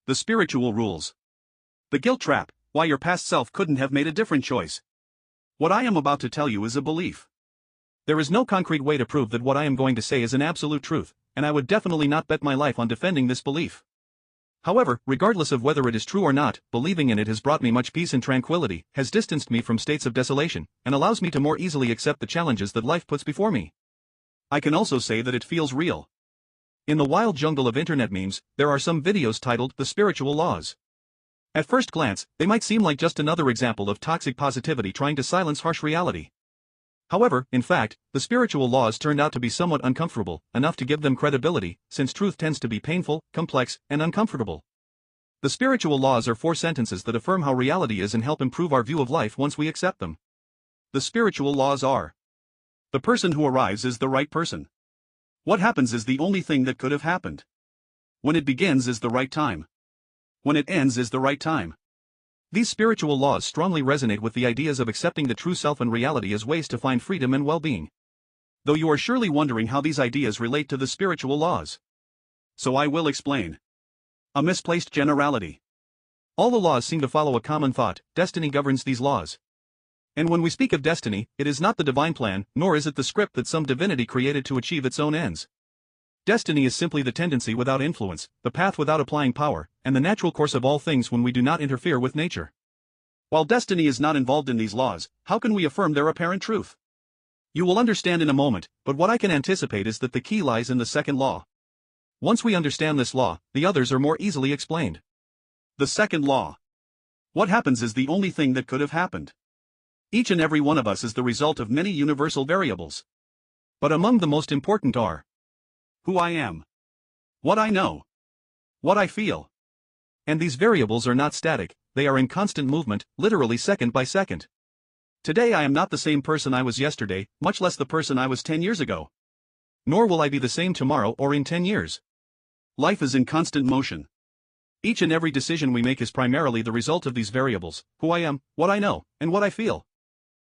The spiritual rules. The guilt trap, why your past self couldn't have made a different choice. What I am about to tell you is a belief. There is no concrete way to prove that what I am going to say is an absolute truth, and I would definitely not bet my life on defending this belief. However, regardless of whether it is true or not, believing in it has brought me much peace and tranquility, has distanced me from states of desolation, and allows me to more easily accept the challenges that life puts before me. I can also say that it feels real. In the wild jungle of internet memes, there are some videos titled The Spiritual Laws. At first glance, they might seem like just another example of toxic positivity trying to silence harsh reality. However, in fact, the spiritual laws turned out to be somewhat uncomfortable, enough to give them credibility, since truth tends to be painful, complex, and uncomfortable. The spiritual laws are 4 sentences that affirm how reality is and help improve our view of life once we accept them. The spiritual laws are: the person who arrives is the right person. What happens is the only thing that could have happened. When it begins is the right time. When it ends is the right time. These spiritual laws strongly resonate with the ideas of accepting the true self and reality as ways to find freedom and well-being. Though you are surely wondering how these ideas relate to the spiritual laws. So I will explain. A misplaced generality. All the laws seem to follow a common thought: destiny governs these laws. And when we speak of destiny, it is not the divine plan, nor is it the script that some divinity created to achieve its own ends. Destiny is simply the tendency without influence, the path without applying power, and the natural course of all things when we do not interfere with nature. While destiny is not involved in these laws, how can we affirm their apparent truth? You will understand in a moment, but what I can anticipate is that the key lies in the second law. Once we understand this law, the others are more easily explained. The second law. What happens is the only thing that could have happened. Each and every one of us is the result of many universal variables. But among the most important are: who I am, what I know, what I feel. And these variables are not static, they are in constant movement, literally second by second. Today I am not the same person I was yesterday, much less the person I was 10 years ago. Nor will I be the same tomorrow or in 10 years. Life is in constant motion. Each and every decision we make is primarily the result of these variables: who I am, what I know, and what I feel.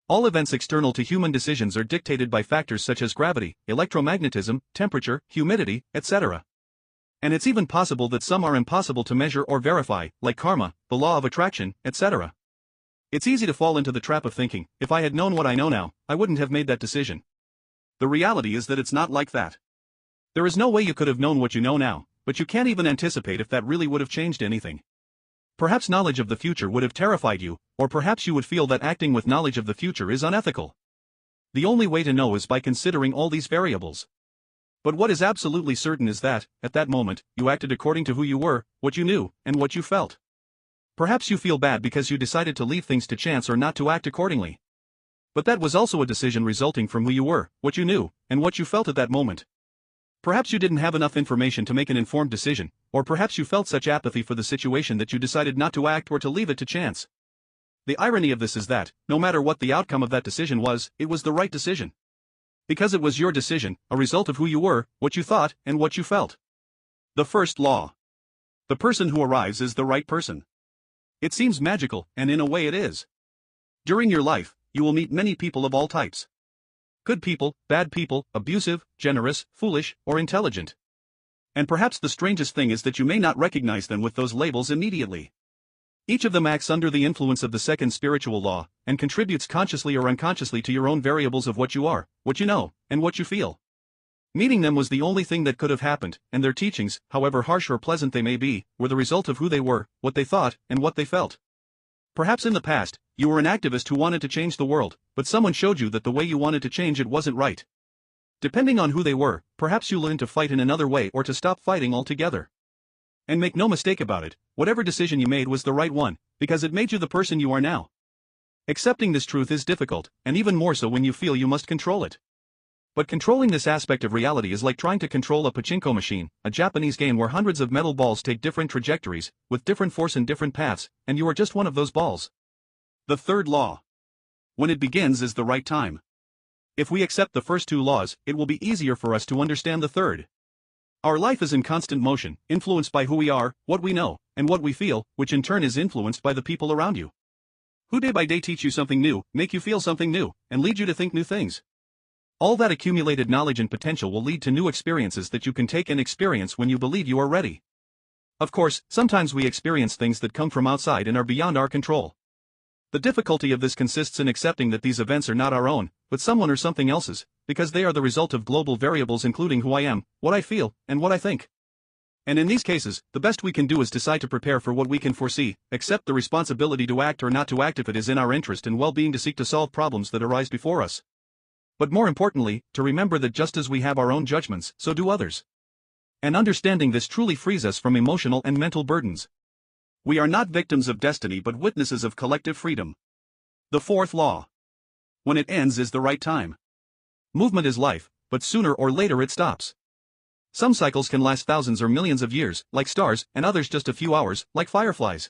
All events external to human decisions are dictated by factors such as gravity, electromagnetism, temperature, humidity, etc. And it's even possible that some are impossible to measure or verify, like karma, the law of attraction, etc. It's easy to fall into the trap of thinking, if I had known what I know now, I wouldn't have made that decision. The reality is that it's not like that. There is no way you could have known what you know now, but you can't even anticipate if that really would have changed anything. Perhaps knowledge of the future would have terrified you, or perhaps you would feel that acting with knowledge of the future is unethical. The only way to know is by considering all these variables. But what is absolutely certain is that, at that moment, you acted according to who you were, what you knew, and what you felt. Perhaps you feel bad because you decided to leave things to chance or not to act accordingly. But that was also a decision resulting from who you were, what you knew, and what you felt at that moment. Perhaps you didn't have enough information to make an informed decision, or perhaps you felt such apathy for the situation that you decided not to act or to leave it to chance. The irony of this is that, no matter what the outcome of that decision was, it was the right decision. Because it was your decision, a result of who you were, what you thought, and what you felt. The first law. The person who arrives is the right person. It seems magical, and in a way it is. During your life, you will meet many people of all types. Good people, bad people, abusive, generous, foolish, or intelligent. And perhaps the strangest thing is that you may not recognize them with those labels immediately. Each of them acts under the influence of the second spiritual law, and contributes consciously or unconsciously to your own variables of what you are, what you know, and what you feel. Meeting them was the only thing that could have happened, and their teachings, however harsh or pleasant they may be, were the result of who they were, what they thought, and what they felt. Perhaps in the past, you were an activist who wanted to change the world, but someone showed you that the way you wanted to change it wasn't right. Depending on who they were, perhaps you learned to fight in another way or to stop fighting altogether. And make no mistake about it, whatever decision you made was the right one, because it made you the person you are now. Accepting this truth is difficult, and even more so when you feel you must control it. But controlling this aspect of reality is like trying to control a pachinko machine, a Japanese game where hundreds of metal balls take different trajectories, with different force and different paths, and you are just one of those balls. The third law. When it begins is the right time. If we accept the first 2 laws, it will be easier for us to understand the third. Our life is in constant motion, influenced by who we are, what we know, and what we feel, which in turn is influenced by the people around you. Who day by day teach you something new, make you feel something new, and lead you to think new things. All that accumulated knowledge and potential will lead to new experiences that you can take and experience when you believe you are ready. Of course, sometimes we experience things that come from outside and are beyond our control. The difficulty of this consists in accepting that these events are not our own, but someone or something else's, because they are the result of global variables including who I am, what I feel, and what I think. And in these cases, the best we can do is decide to prepare for what we can foresee, accept the responsibility to act or not to act if it is in our interest and well-being, to seek to solve problems that arise before us. But more importantly, to remember that just as we have our own judgments, so do others. And understanding this truly frees us from emotional and mental burdens. We are not victims of destiny but witnesses of collective freedom. The fourth law. When it ends is the right time. Movement is life, but sooner or later it stops. Some cycles can last thousands or millions of years, like stars, and others just a few hours, like fireflies.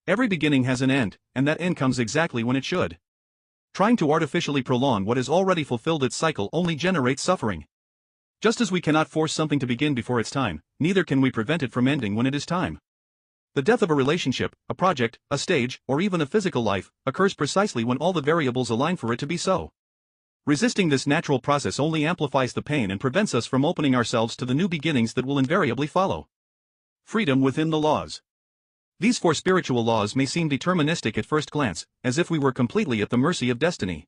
Every beginning has an end, and that end comes exactly when it should. Trying to artificially prolong what has already fulfilled its cycle only generates suffering. Just as we cannot force something to begin before its time, neither can we prevent it from ending when it is time. The death of a relationship, a project, a stage, or even a physical life, occurs precisely when all the variables align for it to be so. Resisting this natural process only amplifies the pain and prevents us from opening ourselves to the new beginnings that will invariably follow. Freedom within the laws. These four spiritual laws may seem deterministic at first glance, as if we were completely at the mercy of destiny.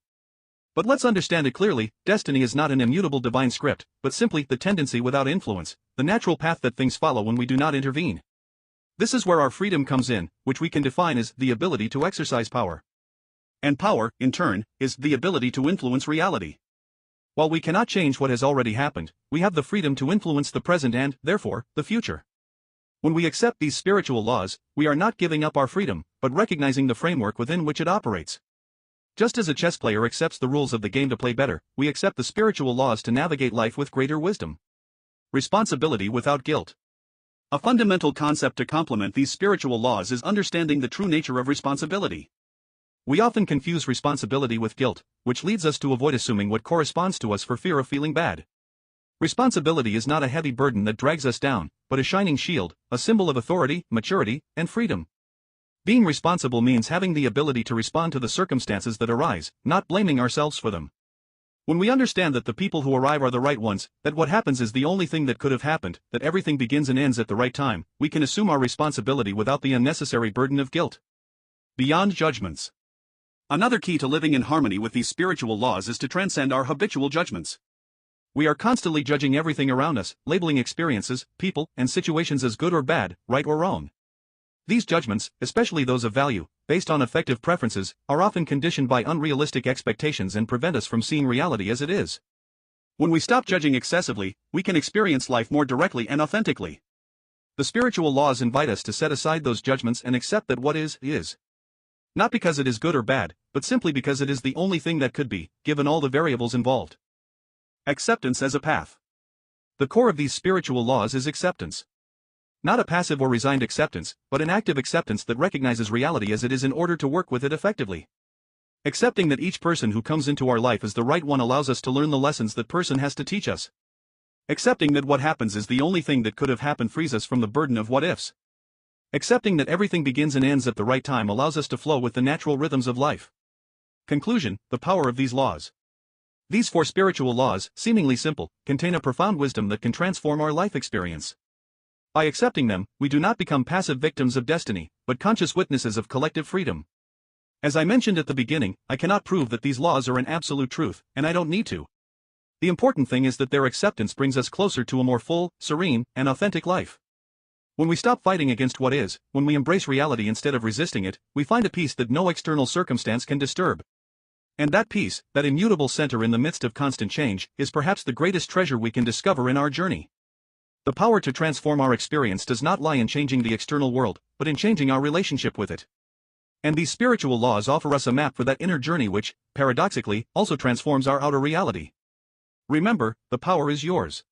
But let's understand it clearly, destiny is not an immutable divine script, but simply the tendency without influence, the natural path that things follow when we do not intervene. This is where our freedom comes in, which we can define as the ability to exercise power. And power, in turn, is the ability to influence reality. While we cannot change what has already happened, we have the freedom to influence the present and, therefore, the future. When we accept these spiritual laws, we are not giving up our freedom, but recognizing the framework within which it operates. Just as a chess player accepts the rules of the game to play better, we accept the spiritual laws to navigate life with greater wisdom. Responsibility without guilt. A fundamental concept to complement these spiritual laws is understanding the true nature of responsibility. We often confuse responsibility with guilt, which leads us to avoid assuming what corresponds to us for fear of feeling bad. Responsibility is not a heavy burden that drags us down, but a shining shield, a symbol of authority, maturity, and freedom. Being responsible means having the ability to respond to the circumstances that arise, not blaming ourselves for them. When we understand that the people who arrive are the right ones, that what happens is the only thing that could have happened, that everything begins and ends at the right time, we can assume our responsibility without the unnecessary burden of guilt. Beyond judgments. Another key to living in harmony with these spiritual laws is to transcend our habitual judgments. We are constantly judging everything around us, labeling experiences, people, and situations as good or bad, right or wrong. These judgments, especially those of value, based on affective preferences, are often conditioned by unrealistic expectations and prevent us from seeing reality as it is. When we stop judging excessively, we can experience life more directly and authentically. The spiritual laws invite us to set aside those judgments and accept that what is. Not because it is good or bad, but simply because it is the only thing that could be, given all the variables involved. Acceptance as a path. The core of these spiritual laws is acceptance. Not a passive or resigned acceptance, but an active acceptance that recognizes reality as it is in order to work with it effectively. Accepting that each person who comes into our life is the right one allows us to learn the lessons that person has to teach us. Accepting that what happens is the only thing that could have happened frees us from the burden of what-ifs. Accepting that everything begins and ends at the right time allows us to flow with the natural rhythms of life. Conclusion: the power of these laws. These four spiritual laws, seemingly simple, contain a profound wisdom that can transform our life experience. By accepting them, we do not become passive victims of destiny, but conscious witnesses of collective freedom. As I mentioned at the beginning, I cannot prove that these laws are an absolute truth, and I don't need to. The important thing is that their acceptance brings us closer to a more full, serene, and authentic life. When we stop fighting against what is, when we embrace reality instead of resisting it, we find a peace that no external circumstance can disturb. And that peace, that immutable center in the midst of constant change, is perhaps the greatest treasure we can discover in our journey. The power to transform our experience does not lie in changing the external world, but in changing our relationship with it. And these spiritual laws offer us a map for that inner journey which, paradoxically, also transforms our outer reality. Remember, the power is yours.